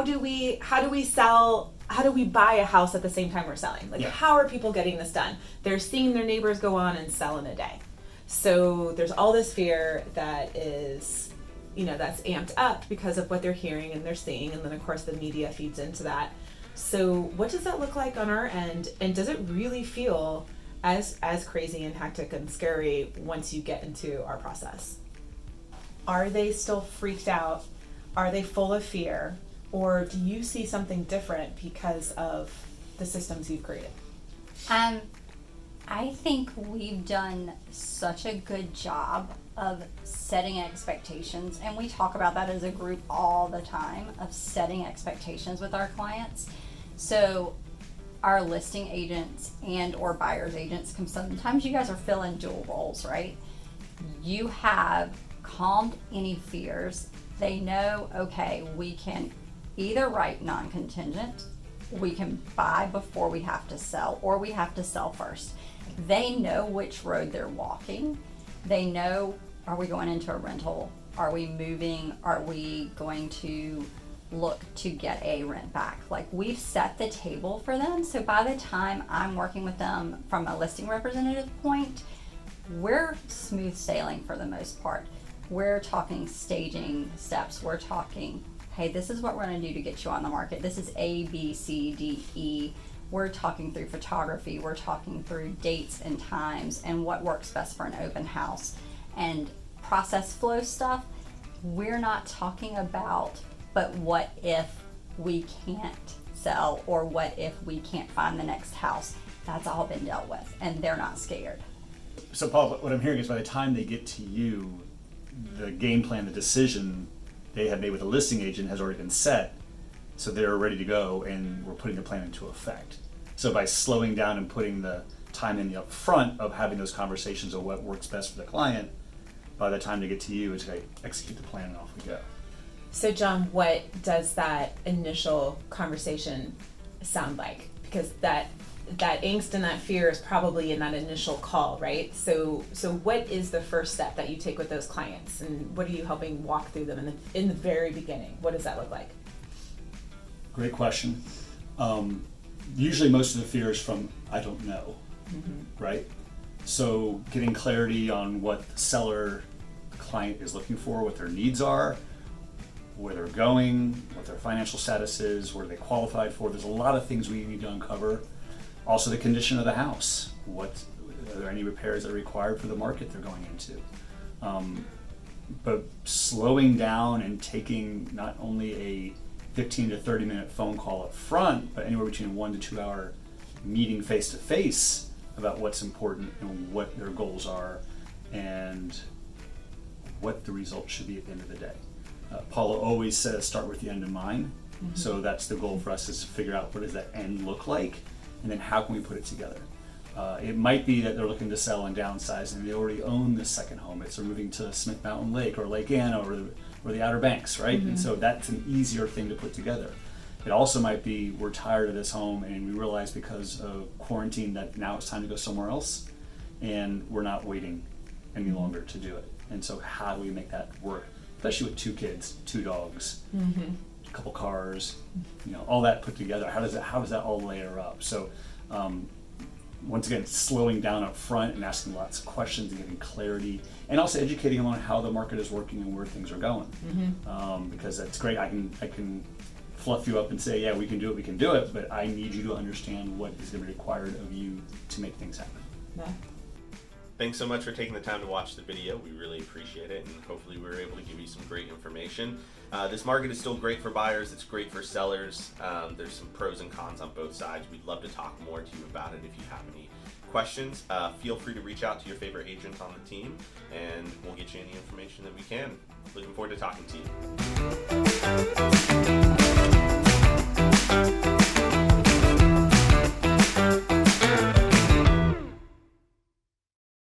do we buy a house at the same time we're selling? Like, how are people getting this done? They're seeing their neighbors go on and sell in a day. So there's all this fear that is, that's amped up because of what they're hearing and they're seeing. And then of course the media feeds into that. So what does that look like on our end? And does it really feel as crazy and hectic and scary once you get into our process? Are they still freaked out? Are they full of fear? Or do you see something different because of the systems you've created? I think we've done such a good job of setting expectations, and we talk about that as a group all the time, of setting expectations with our clients. So our listing agents and or buyer's agents, sometimes you guys are filling dual roles, right? You have calmed any fears. They know, okay, we can either write non-contingent, we can buy before we have to sell, or we have to sell first. They know which road they're walking. They know, are we going into a rental? Are we moving? Are we going to look to get a rent back? Like, we've set the table for them. So by the time I'm working with them from a listing representative point, we're smooth sailing for the most part. We're talking staging steps. We're talking, hey, this is what we're going to do to get you on the market. This is A, B, C, D, E. We're talking through photography. We're talking through dates and times and what works best for an open house. And process flow stuff, we're not talking about, but what if we can't sell, or what if we can't find the next house? That's all been dealt with, and they're not scared. So Paul, what I'm hearing is by the time they get to you, the game plan, the decision they have made with a listing agent has already been set, so they're ready to go, and we're putting the plan into effect. So by slowing down and putting the time in the upfront of having those conversations of what works best for the client, by the time they get to you, it's like execute the plan and off we go. So John, what does that initial conversation sound like? Because that angst and that fear is probably in that initial call, right? So what is the first step that you take with those clients, and what are you helping walk through them in the very beginning? What does that look like? Great question. Usually most of the fear is from I don't know, right? So getting clarity on what the seller, the client is looking for, what their needs are, where they're going, what their financial status is, what are they qualified for. There's a lot of things we need to uncover. Also the condition of the house. Are there any repairs that are required for the market they're going into? But slowing down and taking not only a 15 to 30 minute phone call up front, but anywhere between a 1 to 2 hour meeting face to face about what's important and what their goals are and what the results should be at the end of the day. Paula always says start with the end in mind. So that's the goal for us, is to figure out what does that end look like, and then how can we put it together. It might be that they're looking to sell and downsize and they already own this second home. It's they're moving to Smith Mountain Lake or Lake Anna or the Outer Banks, right? And so that's an easier thing to put together. It also might be we're tired of this home and we realize because of quarantine that now it's time to go somewhere else, and we're not waiting any longer to do it. And so how do we make that work, especially with 2 kids, 2 dogs, a couple cars, all that put together? How does that all layer up? So once again, slowing down up front and asking lots of questions and getting clarity, and also educating them on how the market is working and where things are going. Because that's great. I can fluff you up and say, yeah, we can do it, but I need you to understand what is going to be required of you to make things happen. Yeah. Thanks so much for taking the time to watch the video. We really appreciate it, and hopefully we were able to give you some great information. This market is still great for buyers. It's great for sellers. There's some pros and cons on both sides. We'd love to talk more to you about it. If you have any questions, feel free to reach out to your favorite agent on the team, and we'll get you any information that we can. Looking forward to talking to you.